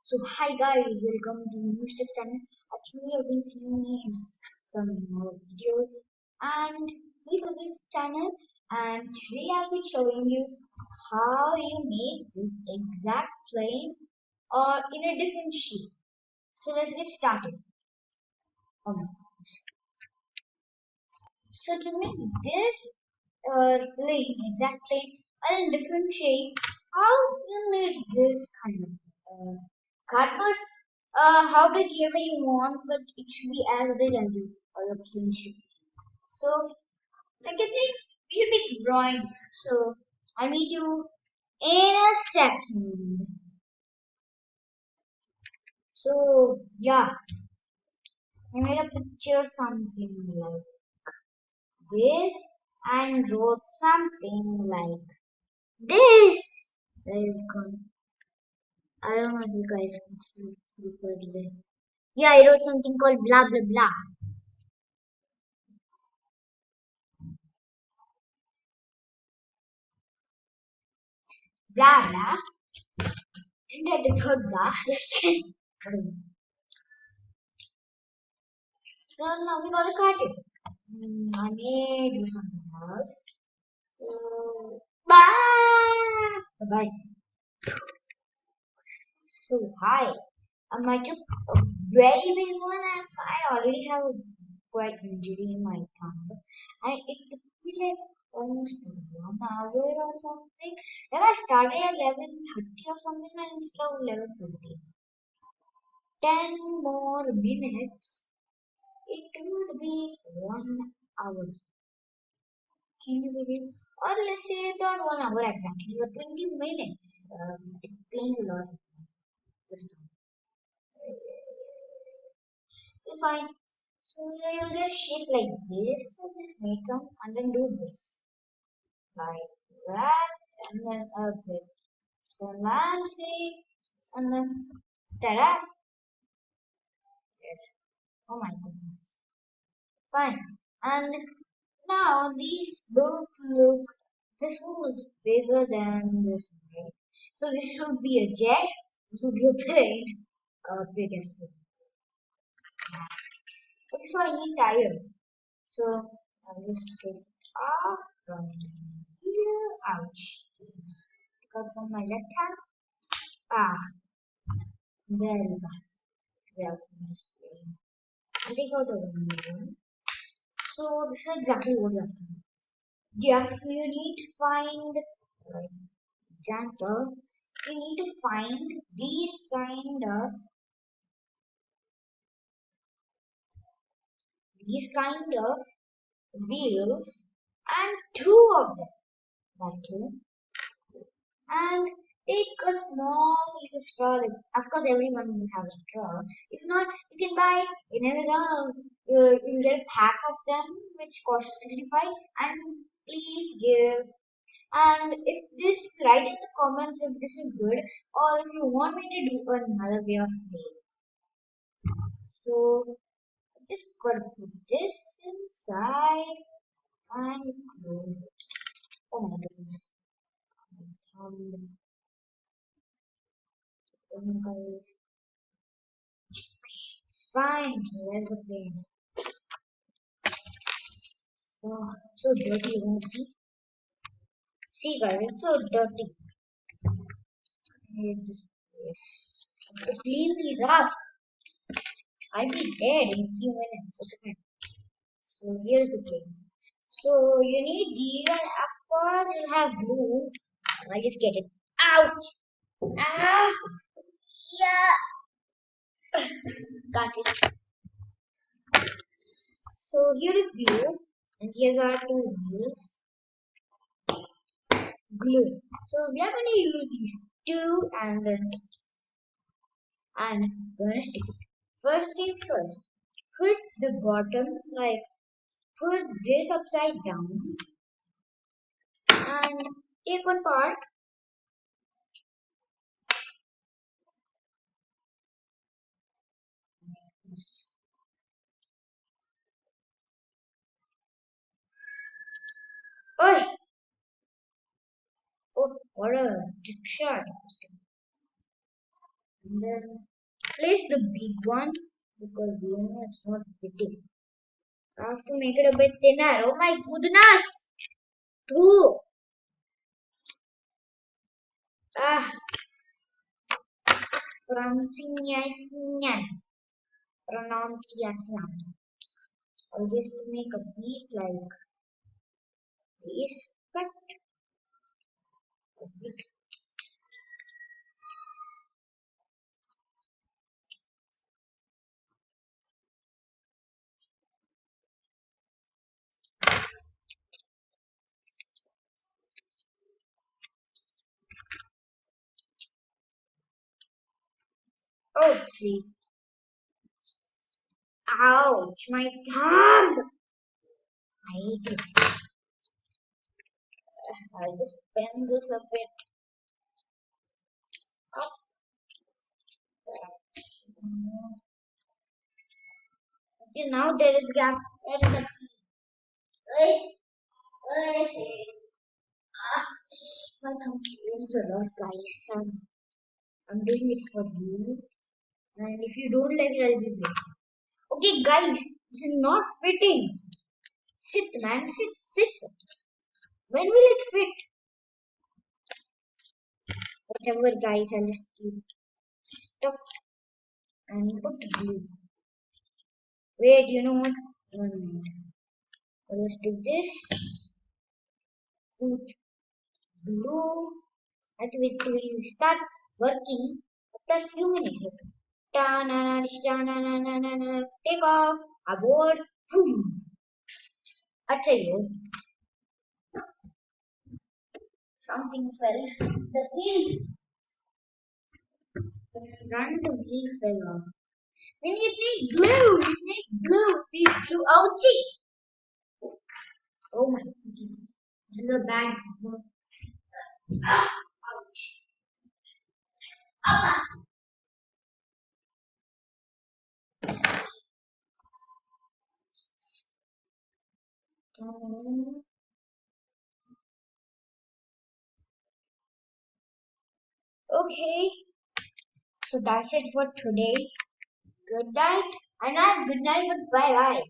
So hi guys, welcome to new Step channel. Actually, you have been seeing me in some videos and please on this channel. And today I'll be showing you how you make this exact plane or in a different shape. So let's get started. Um, so to make this plane, exact plane, or in different shape, how you make this kind of cardboard. How big ever you want, but it should be as big as you or your plane should be. So second thing, we should be drawing. So I need you in a second. So yeah, I made a picture something like this and wrote something like this. There is good. I don't know if you guys can see it. Yeah, I wrote something called blah blah blah. Blah blah. And at the third blah, just so now we gotta cut it. I may do something else. So bye. Bye. So hi. I took a very big one, and I already have quite injury in my thumb, and it took me like almost 1 hour or something. Like I started at 11:30 or something, and it's now 11:20. 10 more minutes. It would be 1 hour. Can you believe? Or let's say not 1 hour exactly, but 20 minutes. It pains a lot this time. Fine. So you'll get shape like this. So just make some and then do this. Like that. And then a bit. So Nancy. And then ta-da. Oh my goodness. Fine. And now these both look. This one looks bigger than this one, right? So this should be a jet. This would be a plane. Big as plane. So this one I need tires. So I'll just take off from here. Ouch. Because from my left hand. Ah, there we go. We have this plane. I'll take out the one. So this is exactly what you have to do. Yeah, you need to find, like example, you need to find these kind of wheels and two of them. That too. And take a small piece of straw. Like, of course, everyone will have a straw. If not, you can buy in Amazon. You can get a pack of them, which costs 65. And please give. And if this, write in the comments if this is good or if you want me to do another way of playing. So just gotta put this inside and close it. Oh my goodness. Um, guys, it's fine. So where's the plane? Oh, so dirty. You want to see? See, guys, it's so dirty. I hate this place. So clean these up. I'll be dead in a few minutes. Okay. So here's the thing. So you need these, and of course you have glue. I just get it out. Ah, yeah, got it. So here is glue, and here's our two wheels. Glue. So we are going to use these two, and then I'm going to stick it. First things first. Put the bottom, like put this upside down, and take one part. Oh, oh, what a trick shot. And then place the big one because it's not fitting. I have to make it a bit thinner. Oh my goodness! Two. Ah, pronunciation. Pronunciation. I'll just make a beat like this. But oh, see. Ouch, my thumb. I hate it. I'll just bend this a bit up. Okay, now there is gap. There is a. Hey, hey. Ah, my thumb feels a lot, guys. I'm doing it for you. And if you don't like it, I'll be big. Okay, guys, this is not fitting. Sit, man, sit, sit. When will it fit? Whatever, guys, I'll just keep stuck and put glue. Wait, you know what? 1 minute. Let's do this. Put glue. And it will start working after a few minutes. Take off. Aboard. Boom. अच्छा यो something fell. The wheels. The front wheel fell off. We need glue. We need glue. We need glue. Ouchie. Oh my goodness. This is a bad one. Ouch. Okay, so that's it for today. Good night, and not good night, but bye bye.